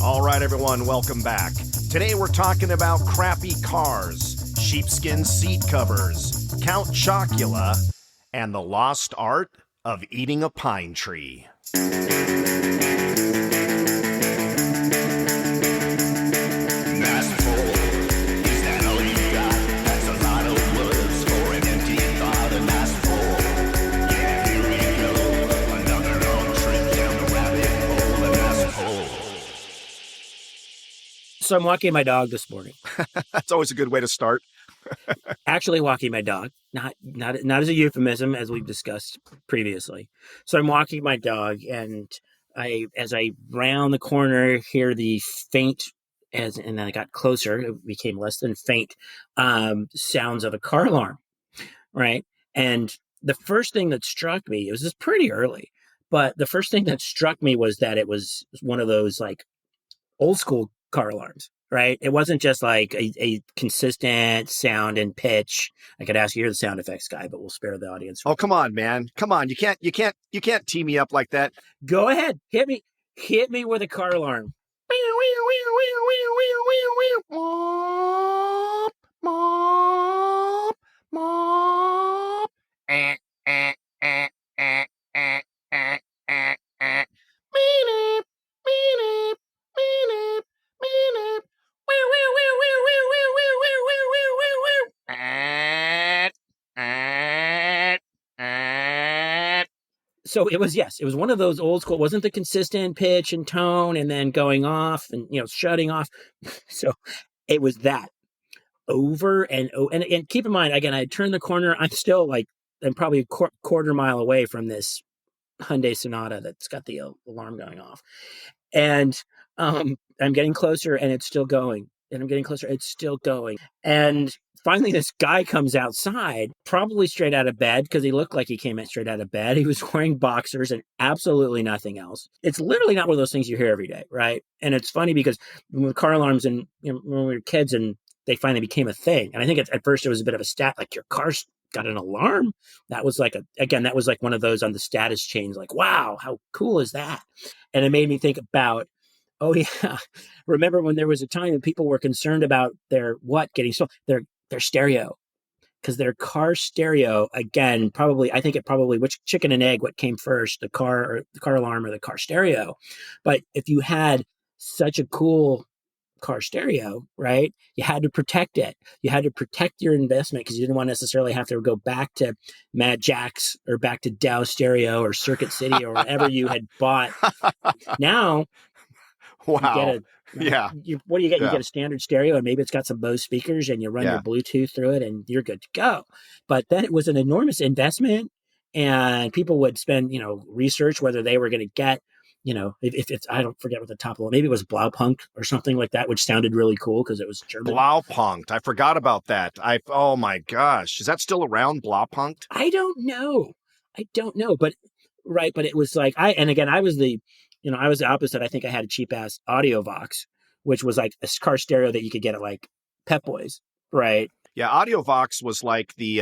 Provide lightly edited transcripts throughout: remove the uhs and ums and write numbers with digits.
All right, everyone, welcome back. Today we're talking about crappy cars, sheepskin seat covers, Count Chocula, and the lost art of eating a pine tree. So I'm walking my dog this morning. That's always a good way to start. Actually walking my dog, not as a euphemism, as we've discussed previously. So I'm walking my dog, and as I round the corner, hear the faint, and then I got closer, it became less than faint, sounds of a car alarm, right? And the first thing that struck me, it was just pretty early, but the first thing that struck me was that it was one of those like old school car alarms, right? It wasn't just like a consistent sound and pitch. I could ask you, you're the sound effects guy, but we'll spare the audience. Oh, come on, man. Come on. You can't tee me up like that. Go ahead. Hit me with a car alarm. So it was one of those old school, it wasn't the consistent pitch and tone and then going off and, shutting off. So it was that over and keep in mind, again, I turned the corner. I'm probably a quarter mile away from this Hyundai Sonata that's got the alarm going off. And I'm getting closer and it's still going. And I'm getting closer, it's still going. And finally, this guy comes outside, probably straight out of bed, because he looked like he came in straight out of bed. He was wearing boxers and absolutely nothing else. It's literally not one of those things you hear every day, right? And it's funny because with car alarms and when we were kids and they finally became a thing. And I think at first it was a bit of a stat, like your car's got an alarm. That was like one of those on the status chains, like, wow, how cool is that? And it made me think about, oh yeah, remember when there was a time when people were concerned about their getting stolen? Their stereo, because their car stereo, again, which chicken and egg, what came first, the car alarm or the car stereo? But if you had such a cool car stereo, right, you had to protect it. You had to protect your investment because you didn't want to necessarily have to go back to Mad Jack's or back to Dow Stereo or Circuit City or whatever you had bought. Now, wow. What do you get? Yeah. You get a standard stereo and maybe it's got some Bose speakers and you run your Bluetooth through it and you're good to go. But then it was an enormous investment and people would spend, research whether they were going to get, if it's, I don't forget what the top level, maybe it was Blaupunkt or something like that, which sounded really cool because it was German. Blaupunkt. I forgot about that. Oh my gosh. Is that still around, Blaupunkt? I don't know, but right. But it was like, I was the opposite. I think I had a cheap ass Audiovox, which was like a car stereo that you could get at like Pep Boys, right? Yeah, Audiovox was like the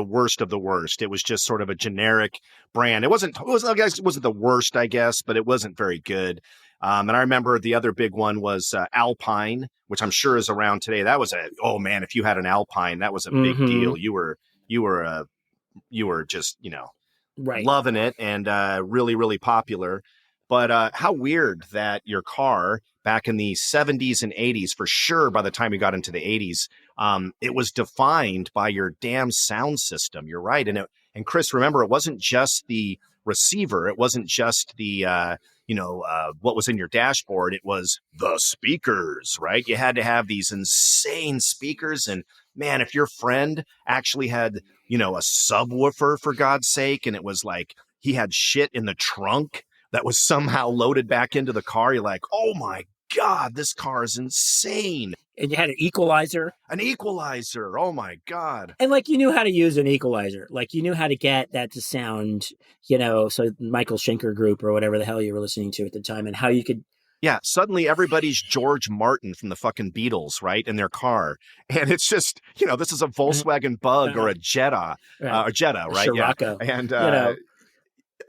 worst of the worst. It was just sort of a generic brand. It wasn't the worst, I guess, but it wasn't very good. And I remember the other big one was Alpine, which I'm sure is around today. That was if you had an Alpine, that was a big deal. You were just, right, loving it and really, really popular. But how weird that your car back in the 70s and 80s, for sure, by the time you got into the 80s, it was defined by your damn sound system. You're right. And Chris, remember, it wasn't just the receiver. It wasn't just the, what was in your dashboard. It was the speakers, right? You had to have these insane speakers. And man, if your friend actually had, a subwoofer, for God's sake, and it was like he had shit in the trunk that was somehow loaded back into the car, you're like, oh my God, this car is insane. And you had an equalizer. Oh my God. And like you knew how to use an equalizer. Like you knew how to get that to sound, so Michael Schenker group or whatever the hell you were listening to at the time, and how you could. Yeah, suddenly everybody's George Martin from the fucking Beatles, right, in their car. And it's just, this is a Volkswagen Bug or a Jetta, right? Scirocco. Yeah. And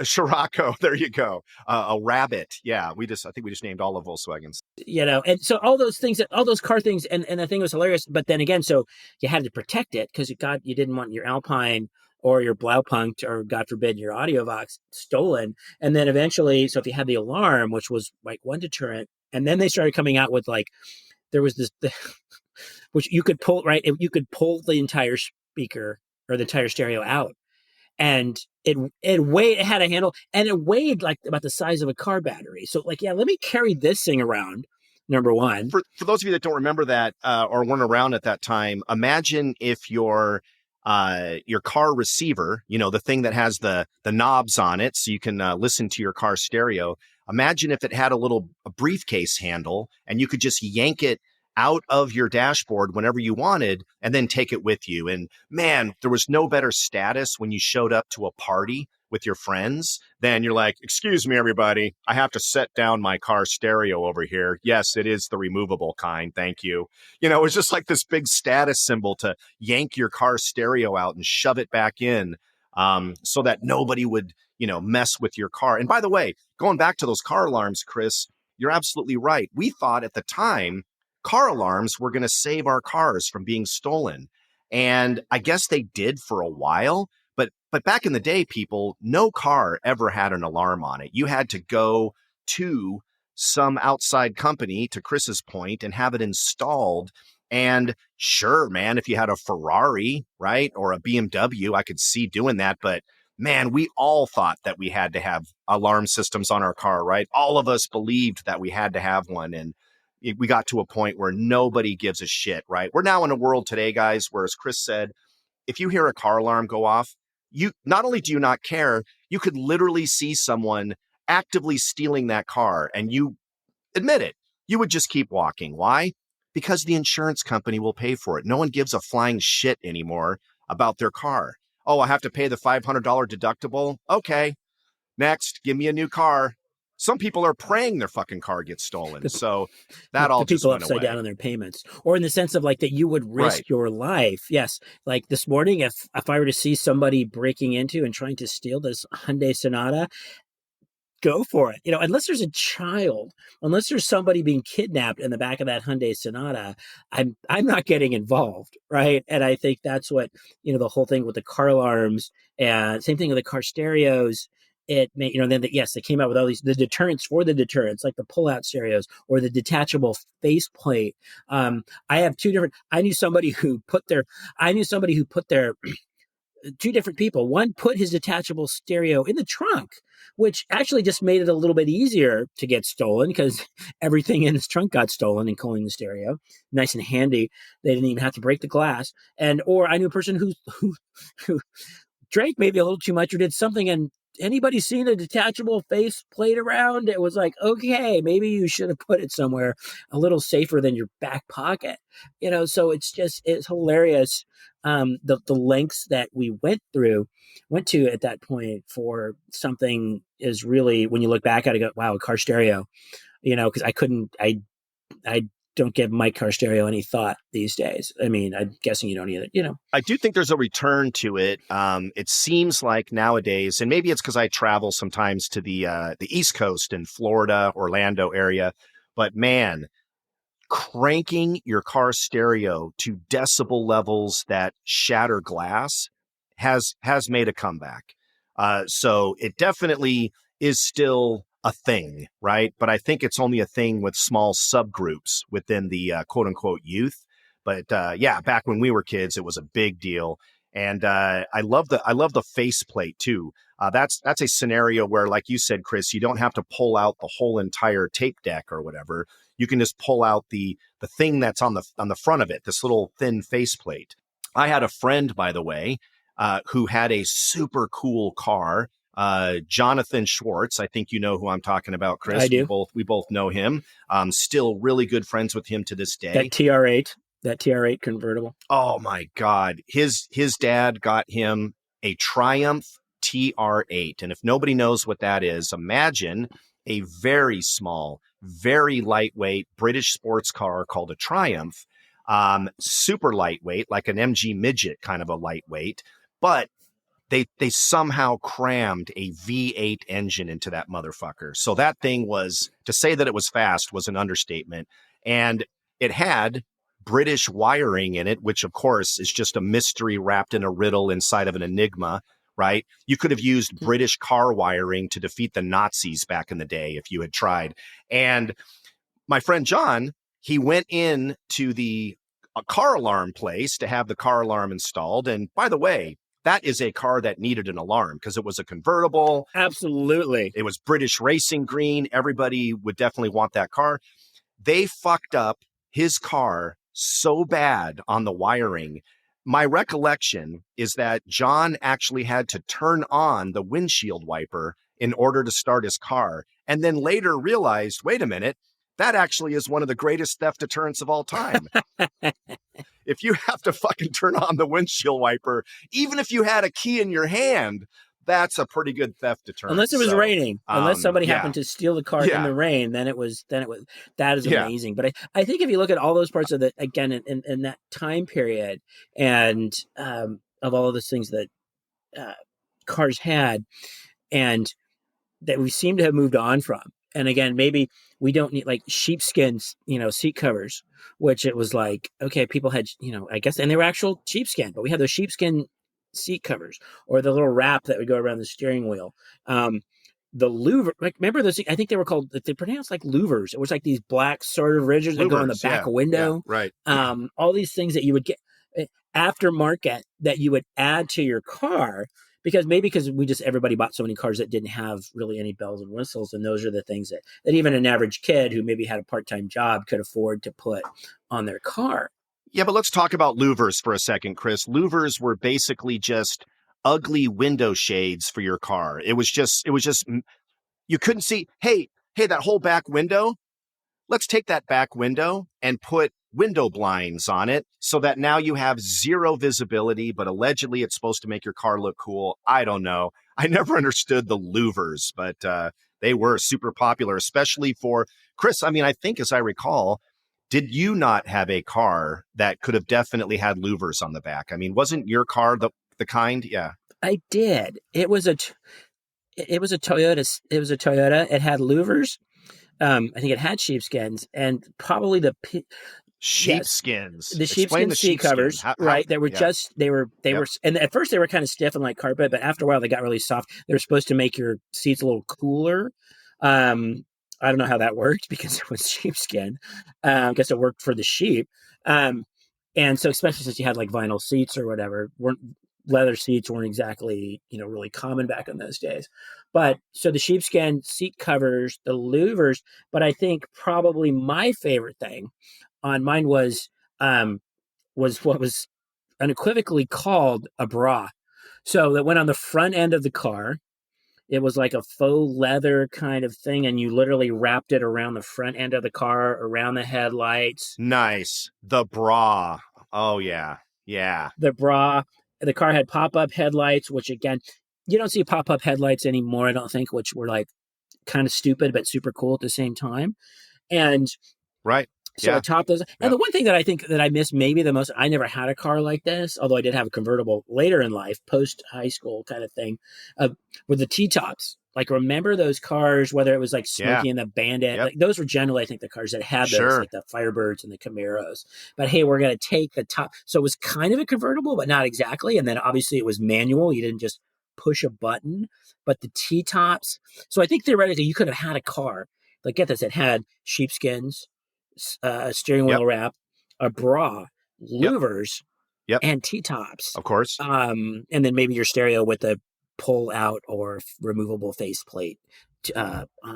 A Scirocco. There you go. A Rabbit. Yeah, I think we just named all of Volkswagens. And so all those things, all those car things, and the thing was hilarious. But then again, so you had to protect it because you didn't want your Alpine or your Blaupunkt or God forbid your Audiovox stolen. And then eventually, so if you had the alarm, which was like one deterrent, and then they started coming out with like, there was which you could pull, right? You could pull the entire speaker or the entire stereo out. And it had a handle, and it weighed like about the size of a car battery. So like, yeah, let me carry this thing around. Number one, for those of you that don't remember that or weren't around at that time, imagine if your car receiver, the thing that has the knobs on it, so you can listen to your car stereo. Imagine if it had a briefcase handle, and you could just yank it out of your dashboard whenever you wanted and then take it with you. And man, there was no better status when you showed up to a party with your friends than you're like, excuse me, everybody, I have to set down my car stereo over here. Yes, it is the removable kind. Thank you. It was just like this big status symbol to yank your car stereo out and shove it back in, so that nobody would, mess with your car. And by the way, going back to those car alarms, Chris, you're absolutely right. We thought at the time car alarms were going to save our cars from being stolen. And I guess they did for a while. But back in the day, people, no car ever had an alarm on it. You had to go to some outside company, to Chris's point, and have it installed. And sure, man, if you had a Ferrari, right, or a BMW, I could see doing that. But man, we all thought that we had to have alarm systems on our car, right? All of us believed that we had to have one. And we got to a point where nobody gives a shit, right? We're now in a world today, guys, where, as Chris said, if you hear a car alarm go off, you not only do you not care, you could literally see someone actively stealing that car, and you admit it. You would just keep walking. Why? Because the insurance company will pay for it. No one gives a flying shit anymore about their car. Oh, I have to pay the $500 deductible? Okay, next, give me a new car. Some people are praying their fucking car gets stolen. So that all just went upside away. down on their payments, or in the sense of like that you would risk your life. Yes. Like this morning, if I were to see somebody breaking into and trying to steal this Hyundai Sonata, go for it. Unless there's a child, unless there's somebody being kidnapped in the back of that Hyundai Sonata, I'm not getting involved, right? And I think that's what, the whole thing with the car alarms, and same thing with the car stereos. It may, yes, they came out with all the deterrents for the deterrents, like the pull-out stereos or the detachable faceplate. I have two different. I knew somebody who put their two different people. One put his detachable stereo in the trunk, which actually just made it a little bit easier to get stolen because everything in his trunk got stolen, including the stereo. Nice and handy. They didn't even have to break the glass. Or I knew a person who drank maybe a little too much or did something, and anybody seen a detachable face plate around? It was like, okay, maybe you should have put it somewhere a little safer than your back pocket. So it's hilarious. The lengths that we went to at that point for something is really, when you look back at it, go, wow, a car stereo, because I don't give my car stereo any thought these days. I mean, I'm guessing you don't either, I do think there's a return to it. It seems like nowadays, and maybe it's because I travel sometimes to the East Coast in Florida, Orlando area, but man, cranking your car stereo to decibel levels that shatter glass has made a comeback. So it definitely is still a thing, right? But I think it's only a thing with small subgroups within the quote unquote youth. But yeah, back when we were kids, it was a big deal. And I love the faceplate too. That's a scenario where, like you said, Chris, you don't have to pull out the whole entire tape deck or whatever. You can just pull out the thing that's on the front of it, this little thin faceplate. I had a friend, by the way, who had a super cool car. Jonathan Schwartz. I think you know who I'm talking about, Chris. I do. We both know him. Still really good friends with him to this day. That TR8 convertible. Oh my God. His dad got him a Triumph TR8. And if nobody knows what that is, imagine a very small, very lightweight British sports car called a Triumph. Super lightweight, like an MG midget kind of a lightweight, but they somehow crammed a V8 engine into that motherfucker. So that thing was, to say that it was fast was an understatement. And it had British wiring in it, which of course is just a mystery wrapped in a riddle inside of an enigma, right? You could have used British car wiring to defeat the Nazis back in the day if you had tried. And my friend John, he went in to a car alarm place to have the car alarm installed. And by the way, that is a car that needed an alarm because it was a convertible. Absolutely. It was British racing green. Everybody would definitely want that car. They fucked up his car so bad on the wiring. My recollection is that John actually had to turn on the windshield wiper in order to start his car, and then later realized, wait a minute, that actually is one of the greatest theft deterrents of all time. If you have to fucking turn on the windshield wiper, even if you had a key in your hand, that's a pretty good theft deterrent. Unless it was raining, unless somebody happened to steal the car in the rain, then it was, that is amazing. But I think if you look at all those parts of again, in that time period and of all of those things that cars had and that we seem to have moved on from. And again, maybe we don't need like sheepskin, seat covers, which it was like, okay, people had, I guess, and they were actual sheepskin, but we had those sheepskin seat covers or the little wrap that would go around the steering wheel. The Louvres, like, remember those? I think they were called, they pronounced like Louvres. It was like these black sort of ridges that go in the back window. Yeah, right. All these things that you would get aftermarket that you would add to your car. Because everybody bought so many cars that didn't have really any bells and whistles. And those are the things that even an average kid who maybe had a part-time job could afford to put on their car. Yeah, but let's talk about Louvres for a second, Chris. Louvres were basically just ugly window shades for your car. It was just, you couldn't see, hey, that whole back window, let's take that back window and put window blinds on it so that now you have zero visibility, but allegedly it's supposed to make your car look cool. I don't know. I never understood the Louvres, but they were super popular, especially for Chris. I mean, I think as I recall, did you not have a car that could have definitely had Louvres on the back? I mean, wasn't your car the kind? Yeah, I did. It was a Toyota. It had Louvres. I think it had sheepskins and probably sheepskins. The sheepskin seat covers, right? They were and at first they were kind of stiff and like carpet, but after a while they got really soft. They were supposed to make your seats a little cooler. I don't know how that worked because it was sheepskin. I guess it worked for the sheep. And so especially since you had like vinyl seats or whatever, leather seats weren't exactly, really common back in those days. But so the sheepskin seat covers, the Louvres, but I think probably my favorite thing on mine was what was unequivocally called a bra. So that went on the front end of the car. It was like a faux leather kind of thing, and you literally wrapped it around the front end of the car, around the headlights. Nice. The bra. Oh, yeah. Yeah. The bra. The car had pop-up headlights, which, again, you don't see pop-up headlights anymore, I don't think, which were like kind of stupid but super cool at the same time. And right. So top those. And the one thing that I think that I miss maybe the most, I never had a car like this, although I did have a convertible later in life, post high school kind of thing, with the T-tops. Like, remember those cars, whether it was like Smokey and the Bandit, like those were generally, I think, the cars that had those, like the Firebirds and the Camaros. But hey, we're going to take the top. So it was kind of a convertible, but not exactly. And then obviously it was manual. You didn't just push a button, but the T-tops. So I think theoretically you could have had a car, like, get this, it had sheepskins, steering wheel wrap, a bra, louvers, and T-tops. Of course. And then maybe your stereo with a pull out or removable faceplate.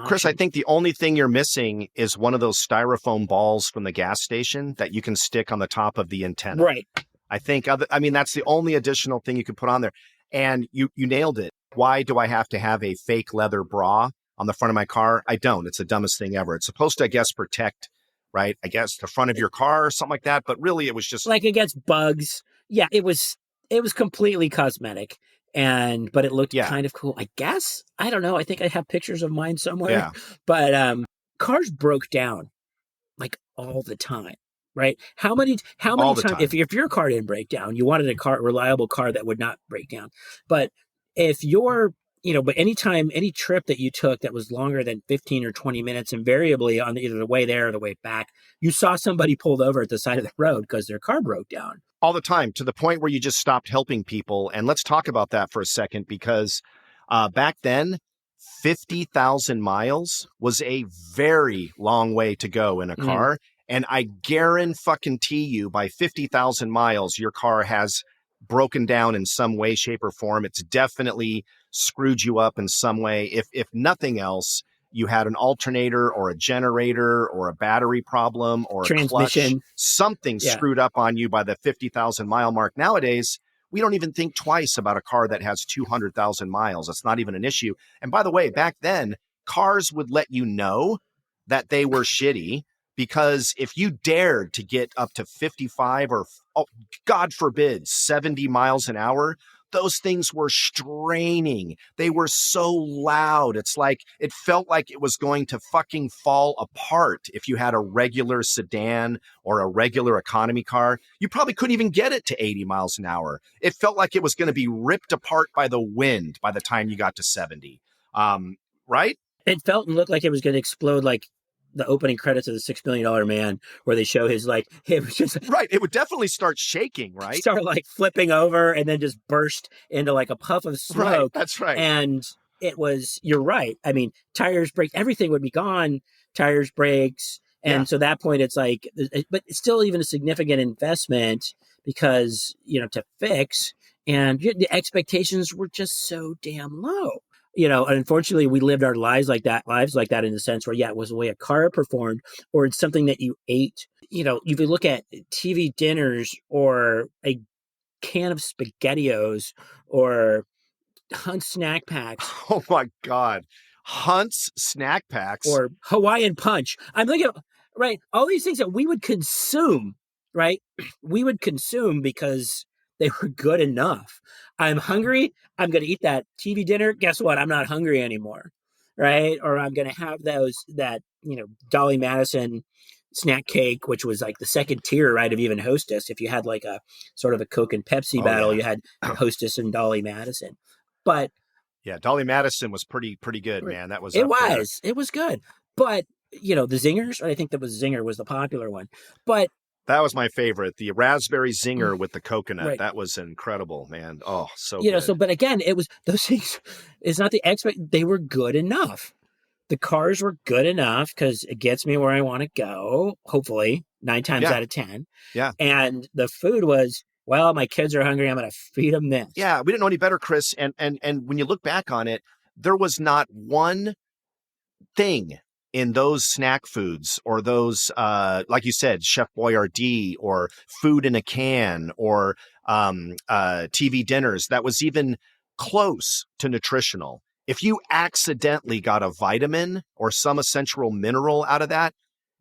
Chris, I think the only thing you're missing is one of those styrofoam balls from the gas station that you can stick on the top of the antenna. Right. I think, that's the only additional thing you could put on there. And you nailed it. Why do I have to have a fake leather bra on the front of my car? I don't. It's the dumbest thing ever. It's supposed to, I guess, protect, right? I guess the front of your car or something like that. But really, it was just like against bugs. Yeah, it was completely cosmetic. But it looked kind of cool, I guess. I don't know. I think I have pictures of mine somewhere. Yeah. But cars broke down like all the time. right? How many All the times, time. if your car didn't break down, you wanted a reliable car that would not break down. But if you're, but anytime, any trip that you took that was longer than 15 or 20 minutes, invariably on either the way there or the way back, you saw somebody pulled over at the side of the road because their car broke down. All the time, to the point where you just stopped helping people. And let's talk about that for a second, because back then, 50,000 miles was a very long way to go in a car. And I guarantee you, by 50,000 miles, your car has broken down in some way, shape, or form. It's definitely screwed you up in some way. If nothing else, you had an alternator or a generator or a battery problem or a clutch, Transmission. something Yeah. screwed up on you by the 50,000 mile mark. Nowadays, we don't even think twice about a car that has 200,000 miles. It's not even an issue. And by the way, back then, cars would let you know that they were shitty, because if you dared to get up to 55 or, oh, God forbid, 70 miles an hour, those things were straining. They were so loud. It's like, it felt like it was going to fucking fall apart. If you had a regular sedan or a regular economy car, you probably couldn't even get it to 80 miles an hour. It felt like it was going to be ripped apart by the wind by the time you got to 70. Right? It felt and looked like it was going to explode, like the opening credits of The $6 Million Man, where they show his, like, it was just right. It would definitely start shaking, right? Start like flipping over and then just burst into like a puff of smoke. Right. That's right. And it was, you're right. I mean, tires break, everything would be gone. Tires, brakes. And so at that point, it's like, but it's still even a significant investment because, to fix. And the expectations were just so damn low. Unfortunately, we lived our lives like that in the sense where, it was the way a car performed, or it's something that you ate. If you look at TV dinners or a can of SpaghettiOs or Hunt's snack packs. Oh my God. Hunt's snack packs. Or Hawaiian Punch. I'm thinking, right, all these things that we would consume, right? We would consume because they were good enough. I'm hungry. I'm going to eat that TV dinner. Guess what? I'm not hungry anymore, right? Or I'm going to have that Dolly Madison snack cake, which was like the second tier, right, of even Hostess. If you had like a sort of a Coke and Pepsi battle, you had Hostess and Dolly Madison. But yeah, Dolly Madison was pretty good, man. That was it was good. But the Zingers, I think that was Zinger was the popular one. But that was my favorite, the raspberry Zinger with the coconut. Right. That was incredible, man. Oh, so good. So, but again, it was those things. It's not the they were good enough. The cars were good enough because it gets me where I want to go, hopefully, 9 times out of 10. Yeah. And the food was, well, my kids are hungry. I'm going to feed them this. Yeah, we didn't know any better, Chris. And when you look back on it, there was not one thing in those snack foods or those, like you said, Chef Boyardee or food in a can or TV dinners that was even close to nutritional. If you accidentally got a vitamin or some essential mineral out of that,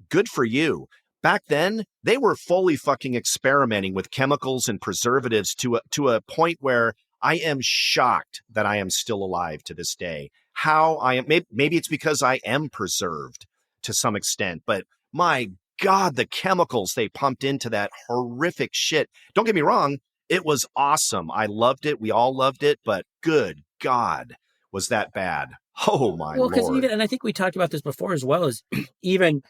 good for you. Back then, they were fully fucking experimenting with chemicals and preservatives to a point where I am shocked that I am still alive to this day. How I am, maybe it's because I am preserved to some extent, but my God, the chemicals they pumped into that horrific shit. Don't get me wrong, it was awesome. I loved it. We all loved it, but good God, was that bad? Oh my Lord. Well, because and I think we talked about this before as well, as even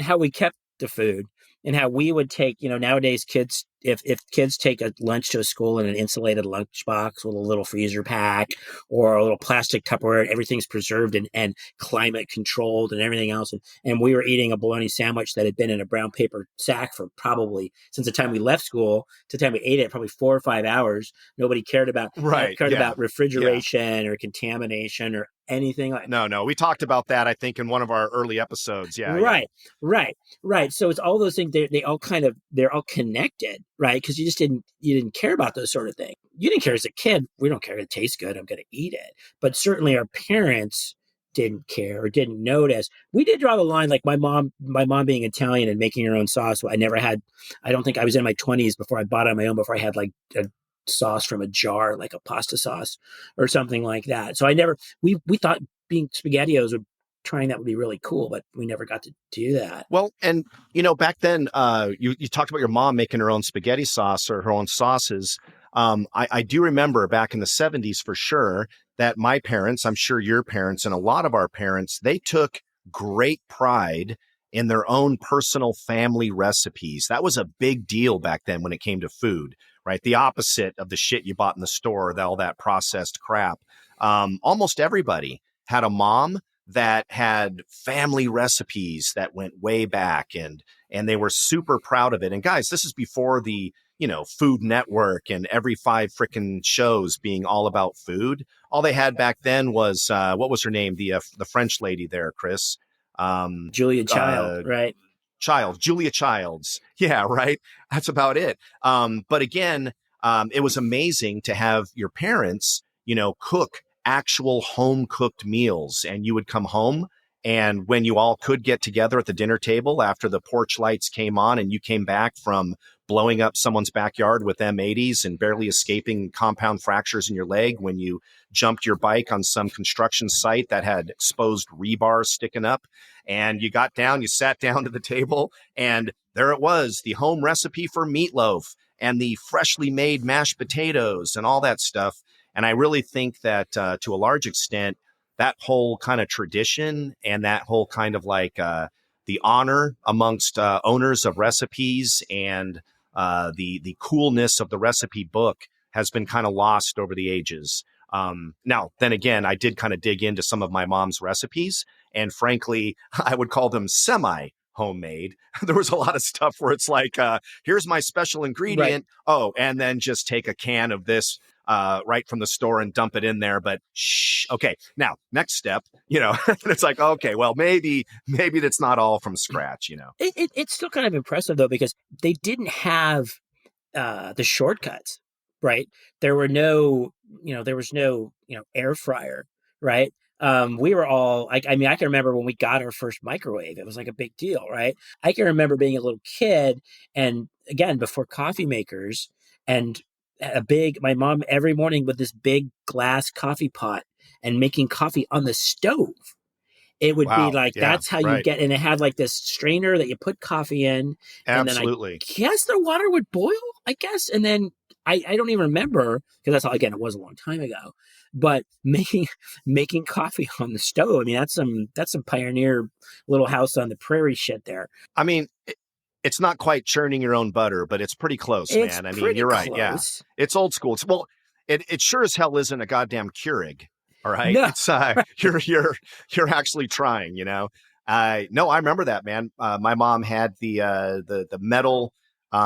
how we kept the food and how we would take, nowadays kids, if kids take a lunch to a school in an insulated lunchbox with a little freezer pack or a little plastic Tupperware, everything's preserved and climate controlled and everything else. And we were eating a bologna sandwich that had been in a brown paper sack for probably since the time we left school to the time we ate it, probably 4 or 5 hours. Nobody cared about about refrigeration or contamination or anything like that. No. We talked about that, I think, in one of our early episodes. Yeah. Right. So it's all those things. They're all connected, right? Because you didn't care about those sort of things. You didn't care as a kid. We don't care. It tastes good. I'm going to eat it. But certainly our parents didn't care or didn't notice. We did draw the line, like my mom being Italian and making her own sauce. I don't think I was in my 20s before I bought it on my own, before I had like a sauce from a jar, like a pasta sauce or something like that. So we thought being SpaghettiOs would trying that would be really cool, but we never got to do that. Well, and back then, you talked about your mom making her own spaghetti sauce or her own sauces. I do remember back in the 70s for sure that my parents, I'm sure your parents and a lot of our parents, they took great pride in their own personal family recipes. That was a big deal back then when it came to food, right? The opposite of the shit you bought in the store, all that processed crap. Almost everybody had a mom that had family recipes that went way back, and they were super proud of it. And guys, this is before the Food Network and every 5 freaking shows being all about food. All they had back then was what was her name, the French lady there, Chris, Julia Child, right? Julia Childs. Yeah, right. That's about it. But again, it was amazing to have your parents, cook actual home cooked meals, and you would come home, and when you all could get together at the dinner table after the porch lights came on and you came back from blowing up someone's backyard with M80s and barely escaping compound fractures in your leg when you jumped your bike on some construction site that had exposed rebar sticking up, and you got down, you sat down to the table, and there it was, the home recipe for meatloaf and the freshly made mashed potatoes and all that stuff. And I really think that to a large extent, that whole kind of tradition and that whole kind of like the honor amongst owners of recipes and the coolness of the recipe book has been kind of lost over the ages. Now, then again, I did kind of dig into some of my mom's recipes, and frankly, I would call them semi-homemade. There was a lot of stuff where it's like, here's my special ingredient. Right. Oh, and then just take a can of this right from the store and dump it in there. But okay, now next step, it's like, okay, well, maybe that's not all from scratch, It's still kind of impressive though, because they didn't have the shortcuts, right? There was no air fryer, right? We were all, I can remember when we got our first microwave, it was like a big deal, right? I can remember being a little kid, and again, before coffee makers, and my mom every morning with this big glass coffee pot and making coffee on the stove. It would be like, that's how you get, and it had like this strainer that you put coffee in. Absolutely. And then I guess the water would boil, I guess. And then I don't even remember, because that's all, again, it was a long time ago, but making coffee on the stove. I mean, that's some pioneer Little House on the Prairie shit there. I mean, it's not quite churning your own butter, but it's pretty close, man. I mean, you're right. Close. Yeah. It's old school. It sure as hell isn't a goddamn Keurig. All right. No. It's you're actually trying, no, I remember that, man. My mom had the metal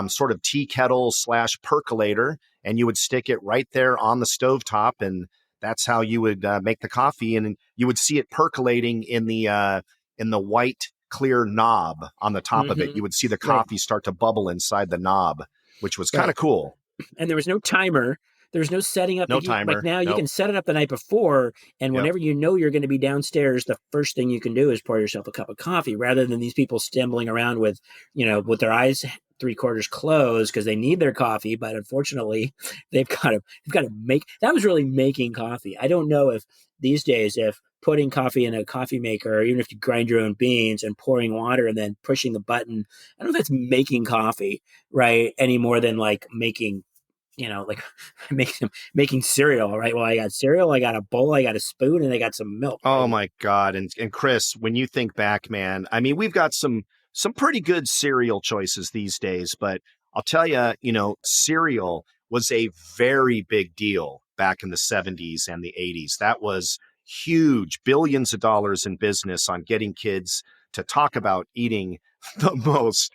sort of tea kettle / percolator, and you would stick it right there on the stovetop, and that's how you would make the coffee, and you would see it percolating in the white clear knob on the top of it. You would see the coffee start to bubble inside the knob, which was kind of cool. And there was no timer. There's no setting up. No timer. Like now you can set it up the night before, and whenever you're going to be downstairs, the first thing you can do is pour yourself a cup of coffee, rather than these people stumbling around with their eyes 3/4 closed because they need their coffee, but unfortunately they've got to make. That was really making coffee. I don't know if these days, if putting coffee in a coffee maker, or even if you grind your own beans and pouring water and then pushing the button, I don't know if that's making coffee, right, any more than like making, making cereal, right? Well, I got cereal, I got a bowl, I got a spoon, and I got some milk. Right? Oh my God. And Chris, when you think back, man, I mean, we've got some pretty good cereal choices these days, but I'll tell you, cereal was a very big deal back in the 70s and the 80s. That was huge, billions of dollars in business on getting kids to talk about eating the most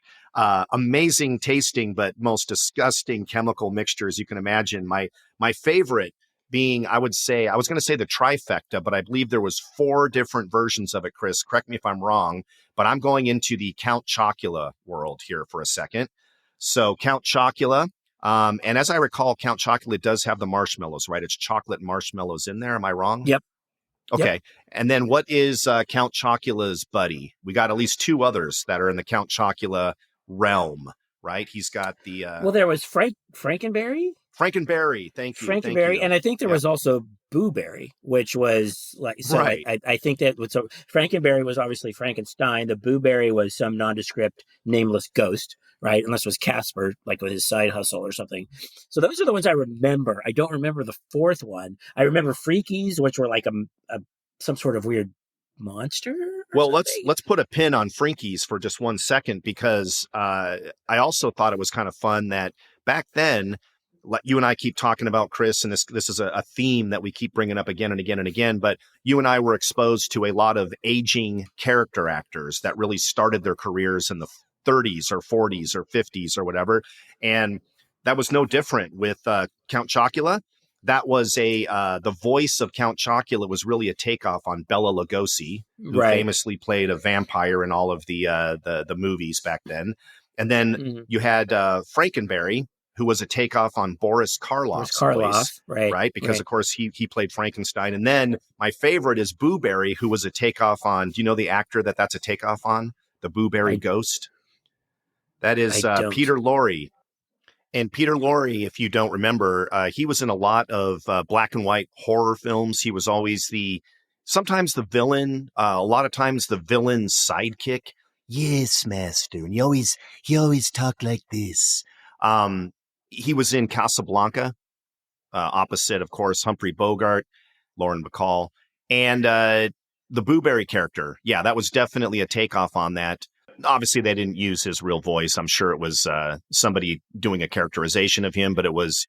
amazing tasting but most disgusting chemical mixtures you can imagine. My favorite being, I was going to say the trifecta, but I believe there was 4 different versions of it, Chris. Correct me if I'm wrong, but I'm going into the Count Chocula world here for a second. So Count Chocula, and as I recall, Count Chocula does have the marshmallows, right? It's chocolate marshmallows in there. Am I wrong? Yep. Okay. Yep. And then what is Count Chocula's buddy? We got at least 2 others that are in the Count Chocula realm, right? He's got the... well, there was Frankenberry. Frankenberry. Thank you. Frankenberry. And I think there was also Booberry, which was like, so Right. I think that, so Frankenberry was obviously Frankenstein. The Booberry was some nondescript, nameless ghost, right? Unless it was Casper, like with his side hustle or something. So those are the ones I remember. I don't remember the fourth one. I remember Freakies, which were like some sort of weird monster or Well, something. let's put a pin on Frinkies for just 1 second, because I also thought it was kind of fun that back then, you and I keep talking about, Chris, and this is a theme that we keep bringing up again and again and again, but you and I were exposed to a lot of aging character actors that really started their careers in the 30s or 40s or 50s or whatever. And that was no different with Count Chocula. That was the voice of Count Chocula was really a takeoff on Bela Lugosi, who Right. famously played a vampire in all of the movies back then. And then you had Frankenberry, who was a takeoff on Boris Karloff's voice, right? Because of course he played Frankenstein. And then my favorite is Booberry, who was a takeoff on. Do you know the actor that's a takeoff on? The Booberry Ghost. That is Peter Lorre. And Peter Lorre, if you don't remember, he was in a lot of black and white horror films. He was always sometimes the villain, a lot of times the villain's sidekick. Yes, master. And he always talked like this. He was in Casablanca, opposite, of course, Humphrey Bogart, Lauren Bacall, and the Booberry character. Yeah, that was definitely a takeoff on that. Obviously, they didn't use his real voice. I'm sure it was somebody doing a characterization of him, but it was,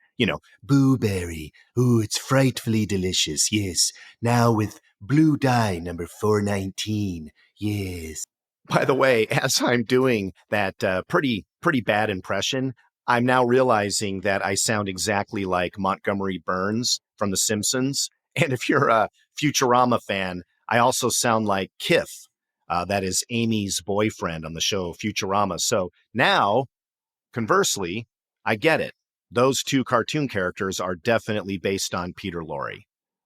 Booberry. Ooh, it's frightfully delicious. Yes. Now with blue dye, number 419. Yes. By the way, as I'm doing that pretty bad impression, I'm now realizing that I sound exactly like Montgomery Burns from The Simpsons. And if you're a Futurama fan, I also sound like Kiff. That is Amy's boyfriend on the show Futurama. So now, conversely, I get it. Those two cartoon characters are definitely based on Peter Lorre.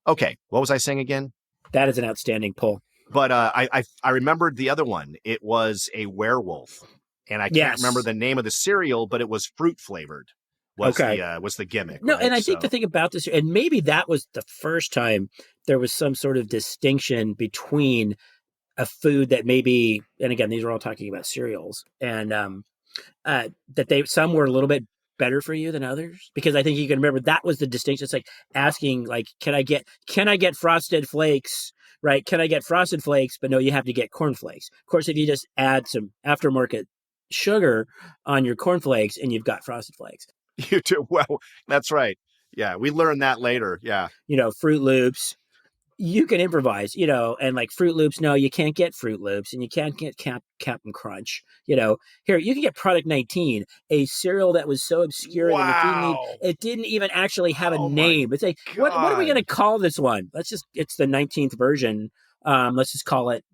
Okay, what was I saying again? That is an outstanding pull. But I remembered the other one. It was a werewolf, and I can't remember the name of the cereal, but it was fruit flavored. Was the gimmick? No, right? And I think the thing about this, and maybe that was the first time there was some sort of distinction between a food that maybe, and again, these are all talking about cereals, and that some were a little bit better for you than others, because I think you can remember that was the distinction. It's like asking, like, can I get Frosted Flakes, right? Can I get Frosted Flakes? But no, you have to get cornflakes. Of course, if you just add some aftermarket sugar on your cornflakes, and you've got Frosted Flakes. You do. Well, that's right. Yeah, we learned that later. Yeah, Fruit Loops. You can improvise, and like Fruit Loops. No, you can't get Fruit Loops, and you can't get Captain Crunch. Here you can get Product 19, a cereal that was so obscure that it didn't even actually have a name. It's like, what are we going to call this one? It's the 19th version. Let's just call it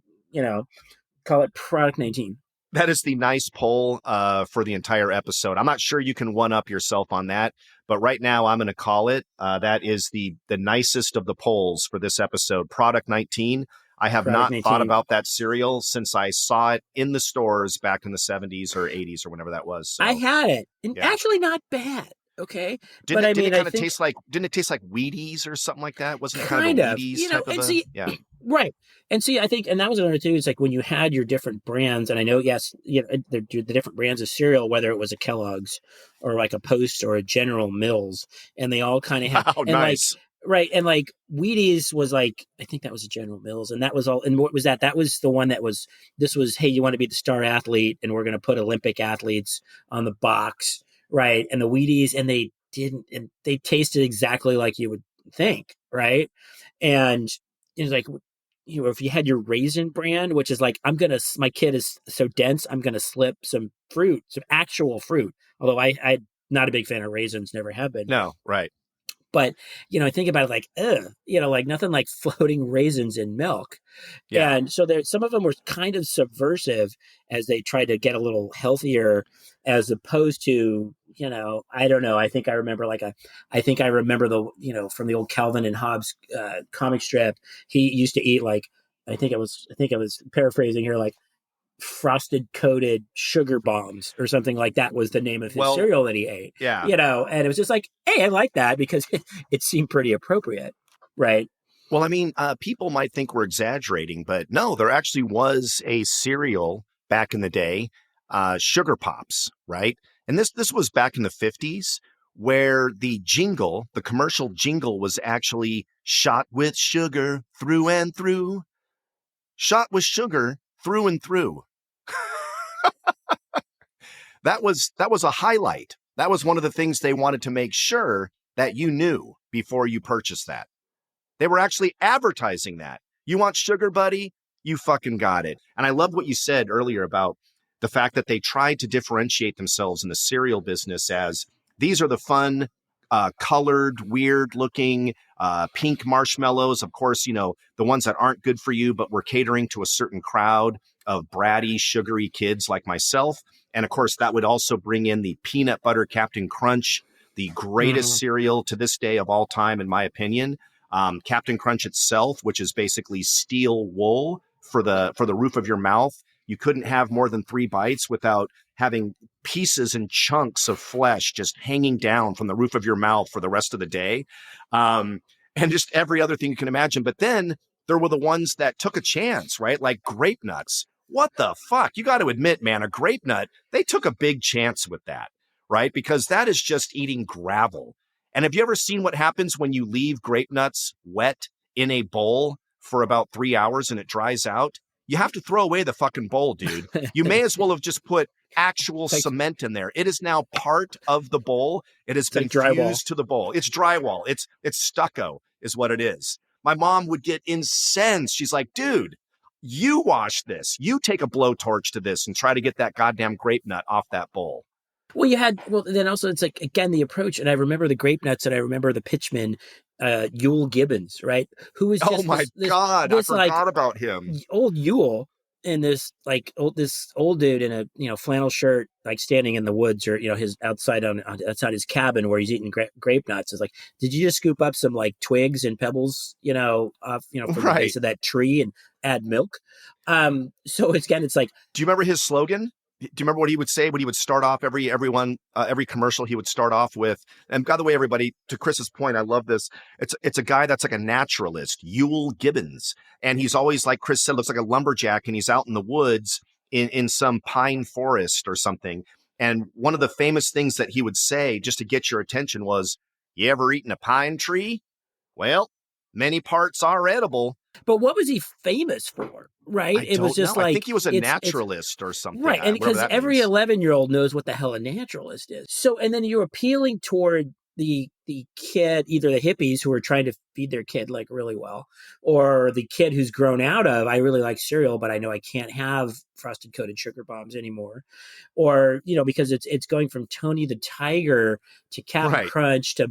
Product 19. That is the nice poll for the entire episode. I'm not sure you can one up yourself on that, but right now I'm going to call it. That is the nicest of the polls for this episode. Product 19. I have not thought about that cereal since I saw it in the stores back in the 70s or 80s or whenever that was. So, I had it, and actually not bad. Okay, didn't it taste like Wheaties or something like that? Wasn't it kind of a Wheaties type of a? Right. And see, I think, and that was another too, it's like when you had your different brands, and I know, yes, the different brands of cereal, whether it was a Kellogg's or like a Post or a General Mills, and they all kind of have, nice. Right. And like Wheaties was like, I think that was a General Mills, and that was all. And what was that? That was the one that was, this was, hey, you want to be the star athlete, and we're going to put Olympic athletes on the box. Right. And the Wheaties, and they didn't, and they tasted exactly like you would think. Right. And it's like, if you had your Raisin brand, which is like, my kid is so dense, I'm going to slip some fruit, some actual fruit. Although I'm not a big fan of raisins, never have been. No. Right. But, I think about it like, like nothing like floating raisins in milk. Yeah. And so some of them were kind of subversive as they tried to get a little healthier, as opposed to, I don't know. I think I remember from the old Calvin and Hobbes comic strip, he used to eat like, I think I was paraphrasing here, like frosted coated sugar bombs or something like that was the name of his cereal that he ate. Yeah. And it was just like, hey, I like that because it seemed pretty appropriate. right? Well, I mean, people might think we're exaggerating, but no, there actually was a cereal back in the day, Sugar Pops, right? And this was back in the 50s, where the commercial jingle was actually shot with sugar through and through, shot with sugar through and through. That was a highlight. That was one of the things they wanted to make sure that you knew before you purchased that. They were actually advertising that. You want sugar, buddy? You fucking got it. And I love what you said earlier about the fact that they tried to differentiate themselves in the cereal business as these are the fun, colored, weird looking, pink marshmallows. Of course, the ones that aren't good for you, but we're catering to a certain crowd of bratty, sugary kids like myself. And of course, that would also bring in the peanut butter Captain Crunch, the greatest cereal to this day of all time, in my opinion. Captain Crunch itself, which is basically steel wool for the roof of your mouth. You couldn't have more than 3 bites without having pieces and chunks of flesh just hanging down from the roof of your mouth for the rest of the day. And just every other thing you can imagine. But then there were the ones that took a chance, right? Like grape nuts. What the fuck? You got to admit, man, a grape nut, they took a big chance with that, right? Because that is just eating gravel. And have you ever seen what happens when you leave grape nuts wet in a bowl for about 3 hours and it dries out? You have to throw away the fucking bowl, dude. You may as well have just put actual cement in there. It is now part of the bowl. It has been fused to the bowl. It's drywall. It's stucco is what it is. My mom would get incensed. She's like, dude, you wash this. You take a blowtorch to this and try to get that goddamn grape nut off that bowl. Well, then also it's like, again, the approach. And I remember the grape nuts and I remember the pitchman, Yule Gibbons, right? Who was just God, I forgot about him. Old Yule and this old dude in a, flannel shirt, like standing in the woods or, his outside his cabin where he's eating grape nuts. It's like, did you just scoop up some like twigs and pebbles, off, from the base of that tree and add milk? So it's like, do you remember his slogan? Do you remember what he would say when he would start off every commercial? He would start off with, and by the way, everybody, to Chris's point, I love this. It's a guy that's like a naturalist, Yule Gibbons, and he's always, like Chris said, looks like a lumberjack, and he's out in the woods in some pine forest or something. And one of the famous things that he would say just to get your attention was, "You ever eaten a pine tree? Well, many parts are edible." But what was he famous for? Right? It was just I think he was a naturalist or something. Right. And because every 11-year-old knows what the hell a naturalist is. So, and then you're appealing toward the kid, either the hippies who are trying to feed their kid like really well, or the kid who's grown out of, I really like cereal, but I know I can't have frosted coated sugar bombs anymore. Or, because it's going from Tony the Tiger to Captain Crunch to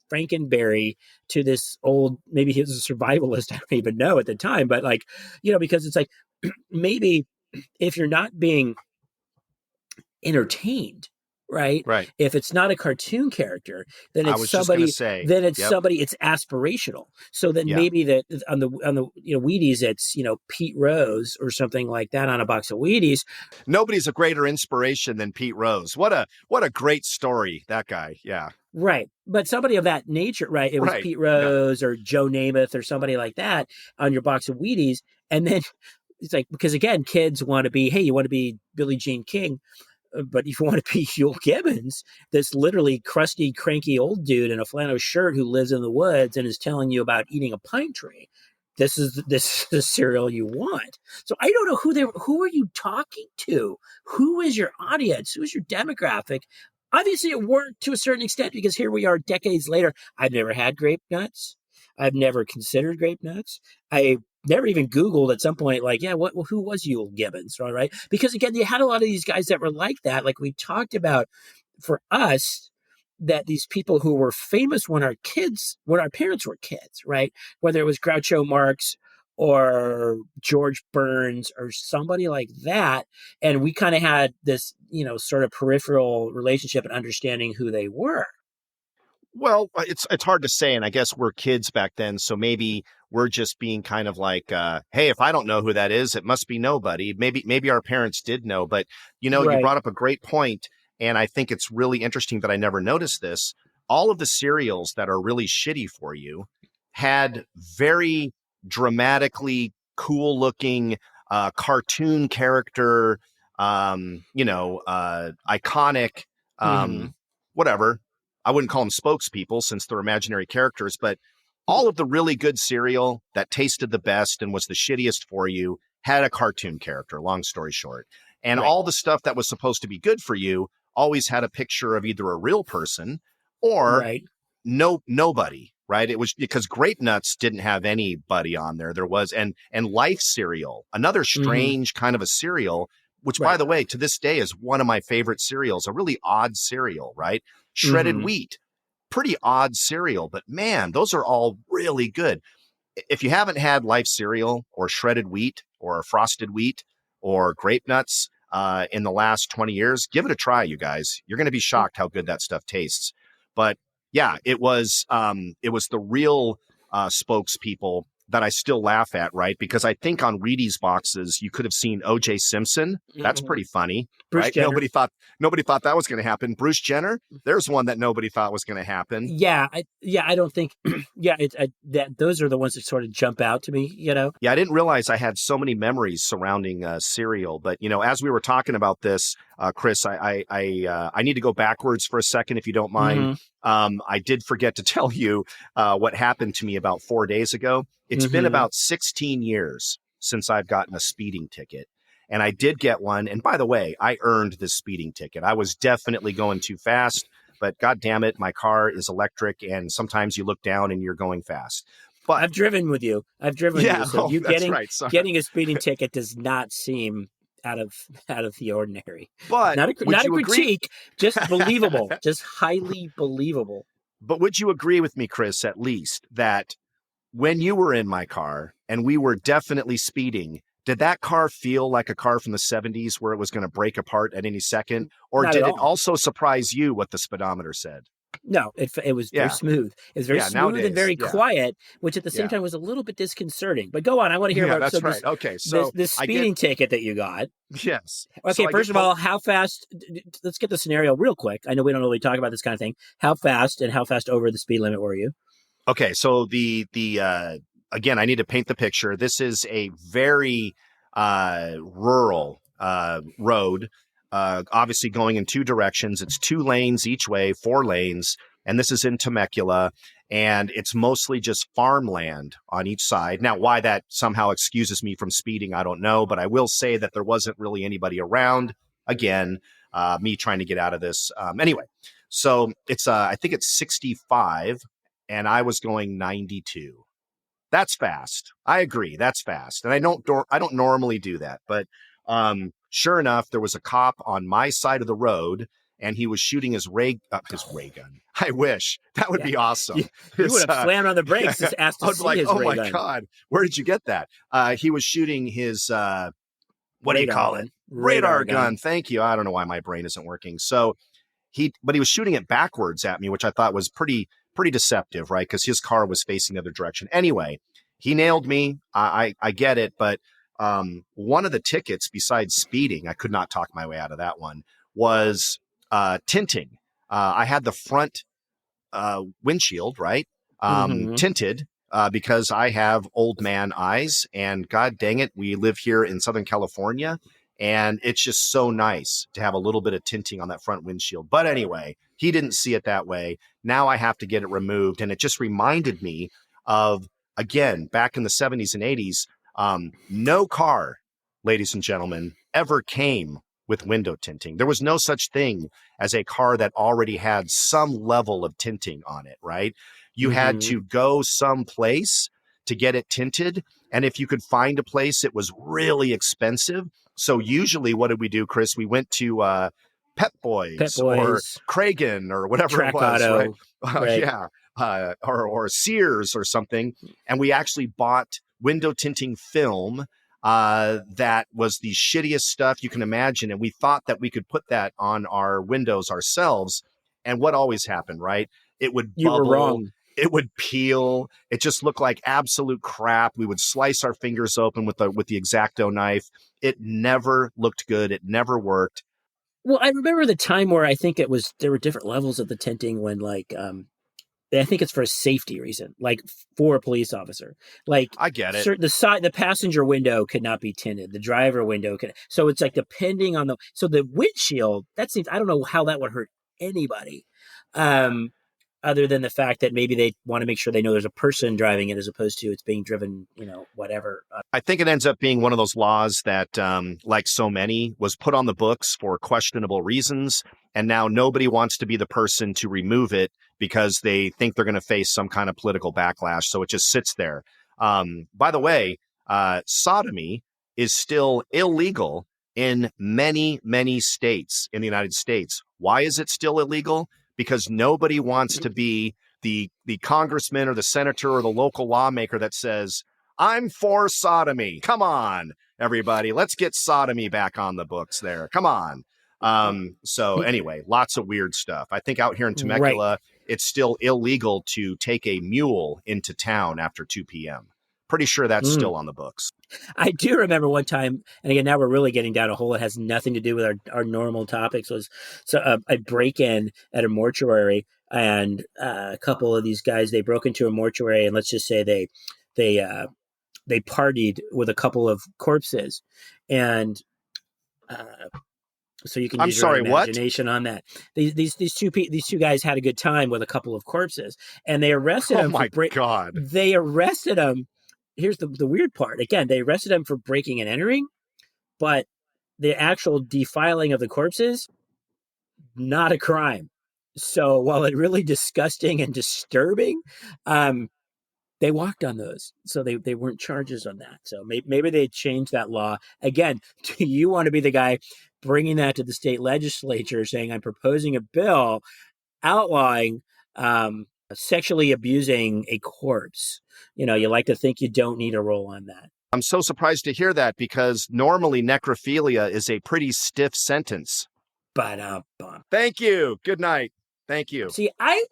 Frankenberry to this old, maybe he was a survivalist, I don't even know at the time, but like, because it's like, maybe if you're not being entertained, right? If it's not a cartoon character, then it's somebody. It's aspirational. So then maybe that on the Wheaties, it's Pete Rose or something like that on a box of Wheaties. Nobody's a greater inspiration than Pete Rose. What a great story, that guy. Yeah. Right. But somebody of that nature, right? It was Pete Rose or Joe Namath or somebody like that on your box of Wheaties. And then it's like, because again, kids want to be, hey, you want to be Billie Jean King. But if you want to be Yule Gibbons, this literally crusty, cranky old dude in a flannel shirt who lives in the woods and is telling you about eating a pine tree, this is the cereal you want. So I don't know who are you talking to? Who is your audience? Who is your demographic? Obviously, it worked to a certain extent because here we are decades later. I've never had grape nuts. I've never considered grape nuts. I never even Googled at some point, like, who was Yule Gibbons, right? Because again, you had a lot of these guys that were like that. Like we talked about for us, that these people who were famous when our parents were kids, right? Whether it was Groucho Marx or George Burns or somebody like that. And we kind of had this, sort of peripheral relationship and understanding who they were. Well, it's hard to say, and I guess we're kids back then, so maybe we're just being kind of like, hey, if I don't know who that is, it must be nobody. Maybe our parents did know, but you brought up a great point, and I think it's really interesting that I never noticed this. All of the cereals that are really shitty for you had very dramatically cool looking cartoon character, iconic, Mm-hmm. whatever. I wouldn't call them spokespeople since they're imaginary characters, but all of the really good cereal that tasted the best and was the shittiest for you had a cartoon character, long story short. And Right. all the stuff that was supposed to be good for you always had a picture of either a real person or Right. nobody, right? It was because Grape Nuts didn't have anybody on there. There was and Life cereal, another Mm-hmm. strange kind of a cereal, which by Right. the way, to this day is one of my favorite cereals, a really odd cereal, right? Shredded Mm-hmm. wheat, pretty odd cereal, but man, those are all really good. If you haven't had Life cereal or shredded wheat or frosted wheat or grape nuts in the last 20 years, give it a try, you guys. You're going to be shocked how good that stuff tastes. But yeah, it was the real spokespeople that I still laugh at, right? Because I think on Wheaties boxes you could have seen O.J. Simpson. That's Mm-hmm. pretty funny, Bruce right? Jenner. Nobody thought that was going to happen. Bruce Jenner, there's one that nobody thought was going to happen. Yeah, I don't think. Yeah, that those are the ones that sort of jump out to me. Yeah, I didn't realize I had so many memories surrounding cereal. But as we were talking about this, Chris, I need to go backwards for a second, if you don't mind. Mm-hmm. I did forget to tell you what happened to me about 4 days ago. It's been Mm-hmm. about 16 years since I've gotten a speeding ticket. And I did get one. And by the way, I earned this speeding ticket. I was definitely going too fast, but God damn it, my car is electric. And sometimes you look down and you're going fast. But I've driven with you. yeah, So you that's right. Sorry. getting a speeding ticket does not seem out of the ordinary. But Not a would you agree? critique, just believable, just highly believable. But would you agree with me, Chris, at least that when you were in my car and we were definitely speeding, did that car feel like a car from the 70s where it was going to break apart at any second? Or Not did at it all. also surprise you what the speedometer said? No, it was very Yeah. smooth. It was very Yeah, smooth and nowadays, very yeah. quiet, which at the same Yeah. time was a little bit disconcerting. But go on, I want to hear Yeah, about that's right. Okay, so this I speeding ticket that you got. yes. Okay, So I first get of all, how fast? Let's get the scenario real quick. I know we don't really talk about this kind of thing. How fast over the speed limit were you? Okay, so the again, I need to paint the picture. This is a very rural road, obviously going in two directions. It's 2 lanes each way, 4 lanes, and this is in Temecula, and it's mostly just farmland on each side. Now, why that somehow excuses me from speeding, I don't know, but I will say that there wasn't really anybody around. Again, me trying to get out of this. Anyway, so it's I think it's 65. And I was going 92. That's fast. I agree. That's fast. And I don't normally do that. But sure enough, there was a cop on my side of the road and he was shooting his ray gun. I wish. That would be awesome. You would have slammed on the brakes, just asked to I would see be like, his oh ray my gun. God, where did you get that? He was shooting his, what do you call it? Radar gun. Thank you. I don't know why my brain isn't working. So but he was shooting it backwards at me, which I thought was pretty deceptive, right? Because his car was facing the other direction. Anyway, he nailed me. I get it, but one of the tickets, besides speeding, I could not talk my way out of that one, was tinting. I had the front windshield, right? Mm-hmm. Tinted because I have old man eyes, and God dang it, we live here in Southern California. And it's just so nice to have a little bit of tinting on that front windshield. But anyway, he didn't see it that way. Now I have to get it removed. And it just reminded me of, again, back in the 70s and 80s, no car, ladies and gentlemen, ever came with window tinting. There was no such thing as a car that already had some level of tinting on it, right? You had to go someplace to get it tinted. And if you could find a place, it was really expensive. So usually what did we do, Chris? We went to Pep Boys or Kragen or whatever Track it was, Auto, right? Yeah. Or Sears or something. And we actually bought window tinting film that was the shittiest stuff you can imagine. And we thought that we could put that on our windows ourselves. And what always happened, right? It would bubble. You were wrong. It would peel. It just looked like absolute crap. We would slice our fingers open with the X-Acto knife. It never looked good. It never worked. Well, I remember the time where I think there were different levels of the tinting when I think it's for a safety reason, like for a police officer. Like I get it. the passenger window could not be tinted, the driver window could. So it's like depending on the windshield. That seems, I don't know how that would hurt anybody, other than the fact that maybe they want to make sure they know there's a person driving it as opposed to it's being driven, whatever. I think it ends up being one of those laws that, like so many, was put on the books for questionable reasons. And now nobody wants to be the person to remove it because they think they're going to face some kind of political backlash. So it just sits there. By the way, sodomy is still illegal in many, many states in the United States. Why is it still illegal? Because nobody wants to be the congressman or the senator or the local lawmaker that says, I'm for sodomy. Come on, everybody. Let's get sodomy back on the books there. Come on. So anyway, lots of weird stuff. I think out here in Temecula, it's still illegal to take a mule into town after 2 p.m. Pretty sure that's still on the books. I do remember one time, and again, now we're really getting down a hole that has nothing to do with our normal topics, was a break-in at a mortuary, and a couple of these guys, they broke into a mortuary, and let's just say they partied with a couple of corpses, and so you can use your imagination on that. These two guys had a good time with a couple of corpses, and they arrested them. Oh my God! They arrested them. Here's the weird part. Again, they arrested him for breaking and entering, but the actual defiling of the corpses, not a crime. So while it's really disgusting and disturbing, they walked on those. So they weren't charges on that. So maybe they changed that law. Again, do you want to be the guy bringing that to the state legislature saying, I'm proposing a bill outlawing sexually abusing a corpse? You like to think you don't need a role on that. I'm so surprised to hear that because normally necrophilia is a pretty stiff sentence. But thank you. Good night. Thank you. See, I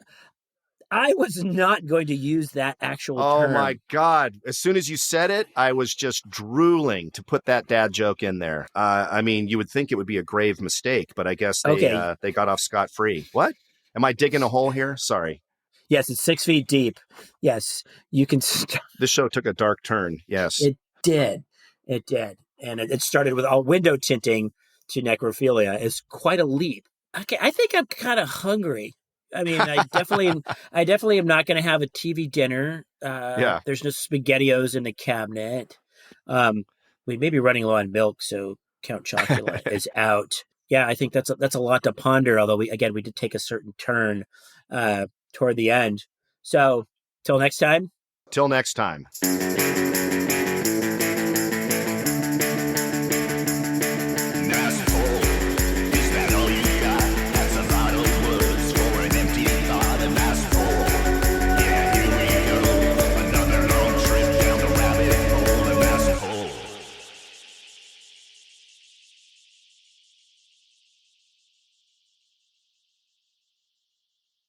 was not going to use that actual term. Oh my God. As soon as you said it, I was just drooling to put that dad joke in there. I mean, you would think it would be a grave mistake, but I guess they got off scot-free. What? Am I digging a hole here? Sorry. Yes, it's 6 feet deep. Yes, you can. This show took a dark turn. Yes, it did. It did, and it started with all window tinting to necrophilia. It's quite a leap. Okay, I think I'm kind of hungry. I mean, I definitely am not going to have a TV dinner. There's no SpaghettiOs in the cabinet. We may be running low on milk, so Count Chocula is out. Yeah, I think that's a lot to ponder. Although we did take a certain turn toward the end. So till next time. Till next time.